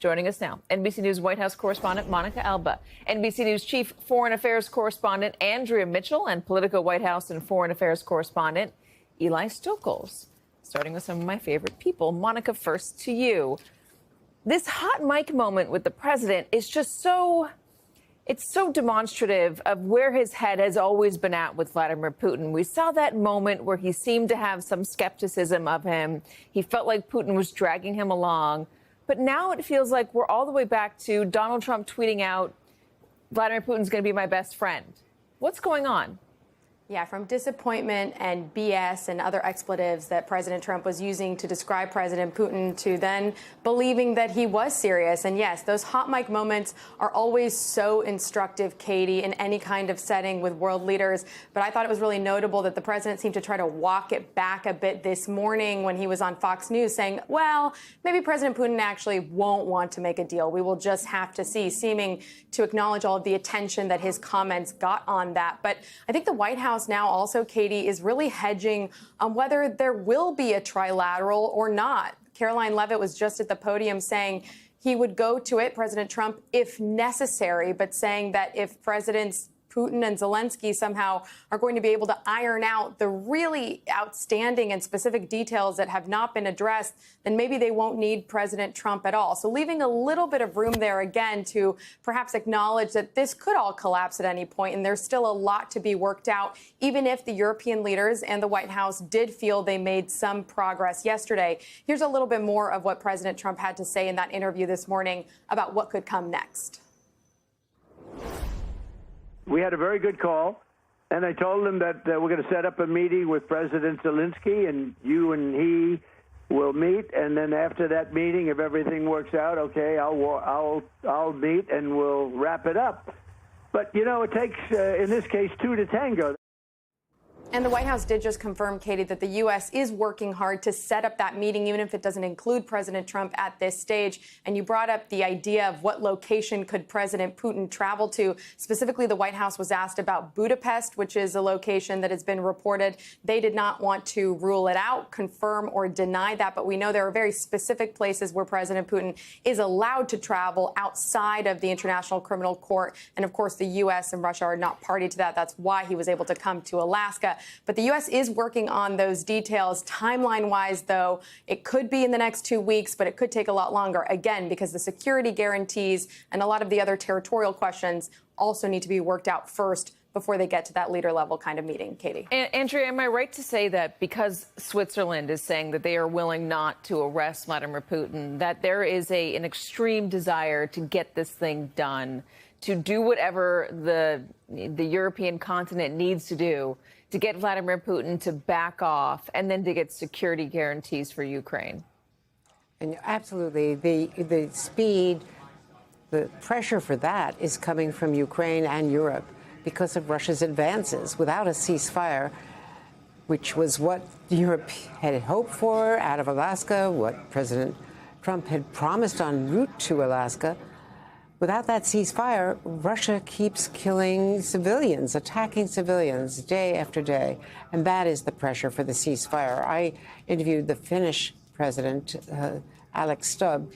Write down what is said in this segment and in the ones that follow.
Joining us now, NBC News White House correspondent Monica Alba, NBC News Chief Foreign Affairs correspondent Andrea Mitchell, and Politico White House and Foreign Affairs correspondent Eli Stokols. Starting with some of my favorite people. Monica, first to you. This hot mic moment with the president is just it's so demonstrative of where his head has always been at with Vladimir Putin. We saw that moment where he seemed to have some skepticism of him. He felt like Putin was dragging him along. But now it feels like we're all the way back to Donald Trump tweeting out, Vladimir Putin's going to be my best friend. What's going on? Yeah, from disappointment and BS and other expletives that President Trump was using to describe President Putin to then believing that he was serious. And yes, those hot mic moments are always so instructive, Katie, in any kind of setting with world leaders. But I thought it was really notable that the president seemed to try to walk it back a bit this morning when he was on Fox News saying, well, maybe President Putin actually won't want to make a deal. We will just have to see, seeming to acknowledge all of the attention that his comments got on that. But I think the White House now also, Katie, is really hedging on whether there will be a trilateral or not. Caroline Leavitt was just at the podium saying he would go to it, President Trump, if necessary, but saying that if Presidents Putin and Zelensky somehow are going to be able to iron out the really outstanding and specific details that have not been addressed, then maybe they won't need President Trump at all. So leaving a little bit of room there again to perhaps acknowledge that this could all collapse at any point, and there's still a lot to be worked out, even if the European leaders and the White House did feel they made some progress yesterday. Here's a little bit more of what President Trump had to say in that interview this morning about what could come next. We had a very good call, and I told him that we're going to set up a meeting with President Zelensky, and you and he will meet. And then after that meeting, if everything works out, okay, I'll meet and we'll wrap it up. But you know, it takes in this case two to tango. And the White House did just confirm, Katie, that the U.S. is working hard to set up that meeting, even if it doesn't include President Trump at this stage. And you brought up the idea of what location could President Putin travel to. Specifically, the White House was asked about Budapest, which is a location that has been reported. They did not want to rule it out, confirm or deny that. But we know there are very specific places where President Putin is allowed to travel outside of the International Criminal Court. And of course, the U.S. and Russia are not party to that. That's why he was able to come to Alaska. But the U.S. is working on those details. Timeline-wise, though, it could be in the next 2 weeks, but it could take a lot longer, again, because the security guarantees and a lot of the other territorial questions also need to be worked out first before they get to that leader-level kind of meeting. Katie. Andrea, am I right to say that because Switzerland is saying that they are willing not to arrest Vladimir Putin, that there is an extreme desire to get this thing done, to do whatever the European continent needs to do to get Vladimir Putin to back off and then to get security guarantees for Ukraine? And absolutely. The speed, the pressure for that is coming from Ukraine and Europe because of Russia's advances. Without a ceasefire, which was what Europe had hoped for out of Alaska, what President Trump had promised en route to Alaska, without that ceasefire, Russia keeps killing civilians, attacking civilians day after day. And that is the pressure for the ceasefire. I interviewed the Finnish president, Alex Stubb,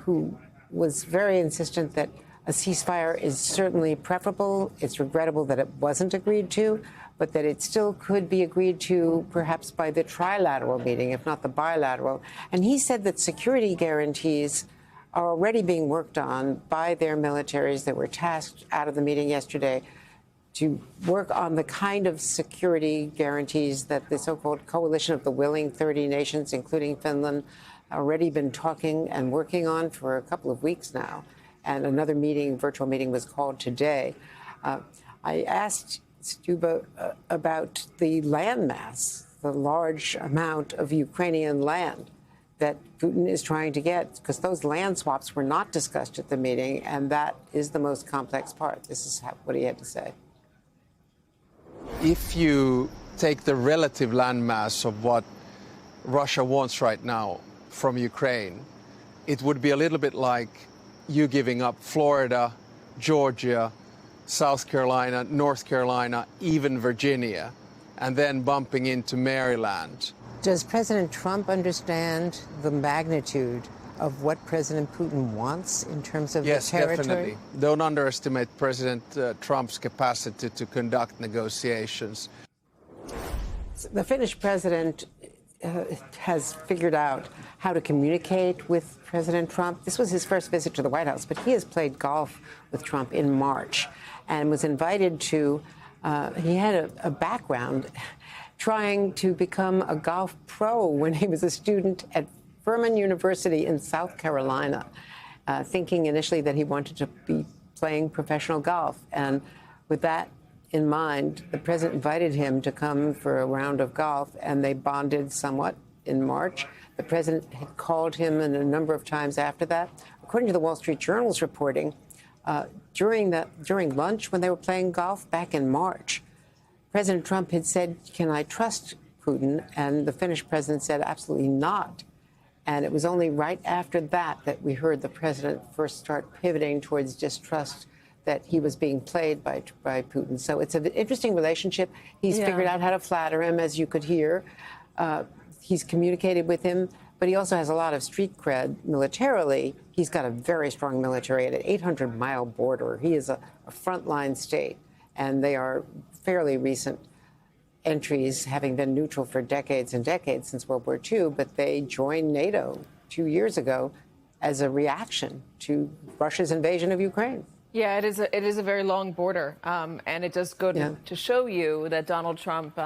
who was very insistent that a ceasefire is certainly preferable. It's regrettable that it wasn't agreed to, but that it still could be agreed to perhaps by the trilateral meeting, if not the bilateral. And he said that security guarantees are already being worked on by their militaries that were tasked out of the meeting yesterday to work on the kind of security guarantees that the so-called coalition of the willing 30 nations, including Finland, already been talking and working on for a couple of weeks now. And another meeting, virtual meeting, was called today. I asked Stuba about the landmass, the large amount of Ukrainian land that Putin is trying to get, because those land swaps were not discussed at the meeting, and that is the most complex part. This is what he had to say. If you take the relative landmass of what Russia wants right now from Ukraine, it would be a little bit like you giving up Florida, Georgia, South Carolina, North Carolina, even Virginia, and then bumping into Maryland. Does President Trump understand the magnitude of what President Putin wants in terms of Yes, the territory? definitely. Don't underestimate President Trump's capacity to conduct negotiations. The Finnish president has figured out how to communicate with President Trump. This was his first visit to the White House, but he has played golf with Trump in March and was invited to, he had a background trying to become a golf pro when he was a student at Furman University in South Carolina, thinking initially that he wanted to be playing professional golf. And with that in mind, the president invited him to come for a round of golf, and they bonded somewhat in March. The president had called him a number of times after that. According to the Wall Street Journal's reporting, during lunch when they were playing golf back in March, President Trump had said, "Can I trust Putin?" And the Finnish president said, "Absolutely not." And it was only right after that that we heard the president first start pivoting towards distrust that he was being played by Putin. So it's an interesting relationship. He's figured out how to flatter him, as you could hear. He's communicated with him, but he also has a lot of street cred militarily. He's got a very strong military at an 800-mile border. He is a frontline state, and they are fairly recent entries, having been neutral for decades and decades since World War II, but they joined NATO 2 years ago as a reaction to Russia's invasion of Ukraine. Yeah, it is a very long border, and it does go to show you that Donald Trump,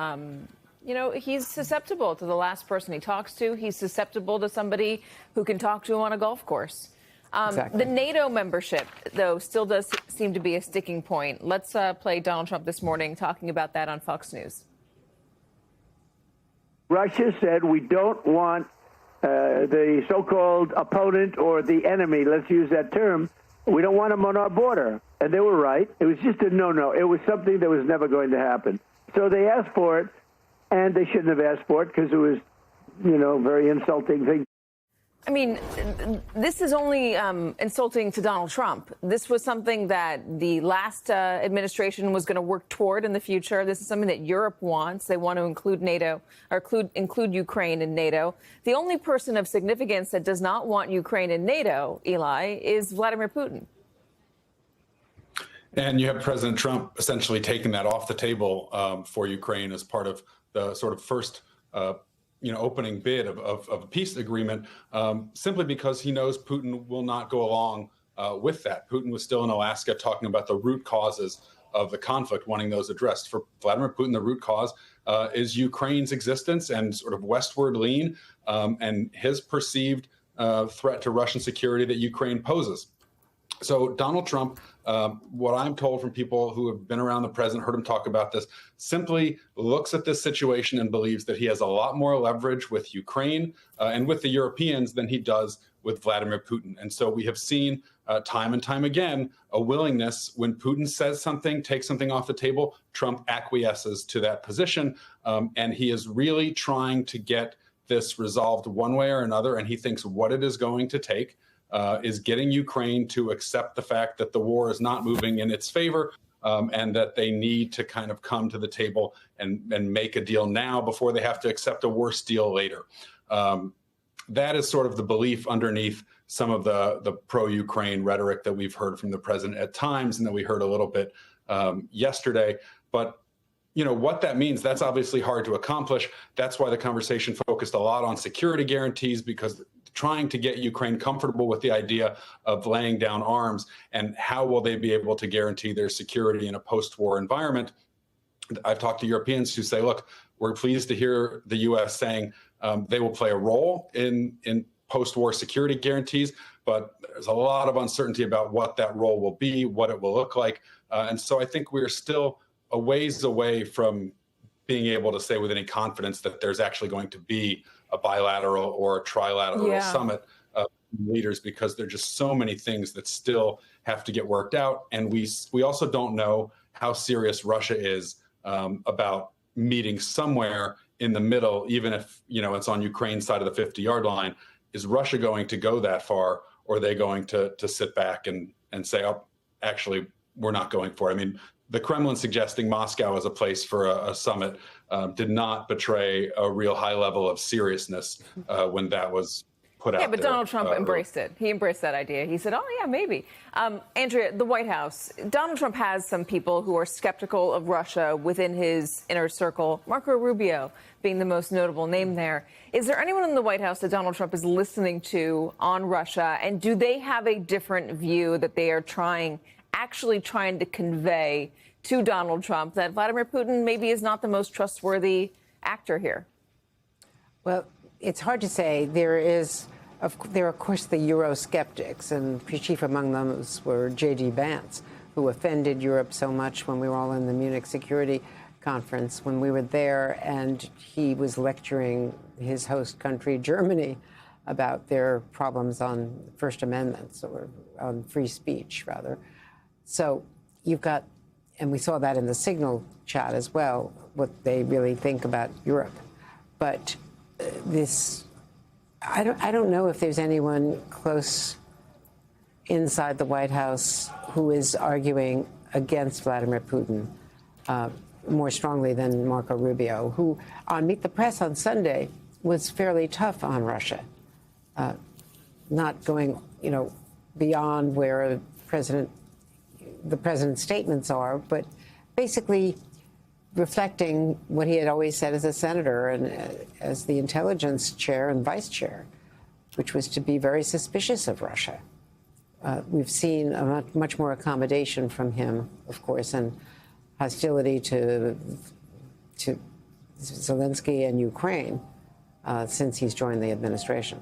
he's susceptible to the last person he talks to. He's susceptible to somebody who can talk to him on a golf course. Exactly. The NATO membership, though, still does seem to be a sticking point. Let's play Donald Trump this morning talking about that on Fox News. Russia said we don't want the so-called opponent or the enemy, let's use that term, we don't want them on our border. And they were right. It was just a no-no. It was something that was never going to happen. So they asked for it, and they shouldn't have asked for it because it was, very insulting thing. I mean, this is only insulting to Donald Trump. This was something that the last administration was going to work toward in the future. This is something that Europe wants. They want to include NATO or include Ukraine in NATO. The only person of significance that does not want Ukraine in NATO, Eli, is Vladimir Putin. And you have President Trump essentially taking that off the table for Ukraine as part of the sort of first opening bid of a peace agreement, simply because he knows Putin will not go along with that. Putin was still in Alaska talking about the root causes of the conflict, wanting those addressed. For Vladimir Putin, the root cause is Ukraine's existence and sort of westward lean and his perceived threat to Russian security that Ukraine poses. So Donald Trump, what I'm told from people who have been around the president, heard him talk about this, simply looks at this situation and believes that he has a lot more leverage with Ukraine and with the Europeans than he does with Vladimir Putin. And so we have seen time and time again a willingness when Putin says something, takes something off the table, Trump acquiesces to that position. And he is really trying to get this resolved one way or another. And he thinks what it is going to take is getting Ukraine to accept the fact that the war is not moving in its favor and that they need to kind of come to the table and make a deal now before they have to accept a worse deal later. That is sort of the belief underneath some of the pro-Ukraine rhetoric that we've heard from the president at times and that we heard a little bit yesterday. But what that means, that's obviously hard to accomplish. That's why the conversation focused a lot on security guarantees, because trying to get Ukraine comfortable with the idea of laying down arms and how will they be able to guarantee their security in a post-war environment. I've talked to Europeans who say, look, we're pleased to hear the U.S. saying they will play a role in post-war security guarantees, but there's a lot of uncertainty about what that role will be, what it will look like. And so I think we're still a ways away from being able to say with any confidence that there's actually going to be a bilateral or a trilateral summit of leaders, because there are just so many things that still have to get worked out. And we also don't know how serious Russia is about meeting somewhere in the middle, even if, it's on Ukraine's side of the 50-yard line. Is Russia going to go that far, or are they going to sit back and say, oh, actually, we're not going for it? I mean, the Kremlin suggesting Moscow as a place for a summit did not betray a real high level of seriousness when that was put out Yeah, but there. Donald Trump embraced it. He embraced that idea. He said, oh, yeah, maybe. Andrea, the White House, Donald Trump has some people who are skeptical of Russia within his inner circle, Marco Rubio being the most notable name there. Is there anyone in the White House that Donald Trump is listening to on Russia? And do they have a different view that they are actually trying to convey to Donald Trump that Vladimir Putin maybe is not the most trustworthy actor here? Well, it's hard to say. There are, of course, the Eurosceptics, and chief among them were J.D. Vance, who offended Europe so much when we were all in the Munich Security Conference, when we were there, and he was lecturing his host country, Germany, about their problems on First Amendments, or on free speech, rather. So you've got, and we saw that in the Signal chat as well, what they really think about Europe. But I don't know if there's anyone close inside the White House who is arguing against Vladimir Putin more strongly than Marco Rubio, who on Meet the Press on Sunday was fairly tough on Russia, not going, beyond where the president's statements are, but basically reflecting what he had always said as a senator and as the intelligence chair and vice chair, which was to be very suspicious of Russia. We've seen a much more accommodation from him, of course, and hostility to Zelensky and Ukraine since he's joined the administration.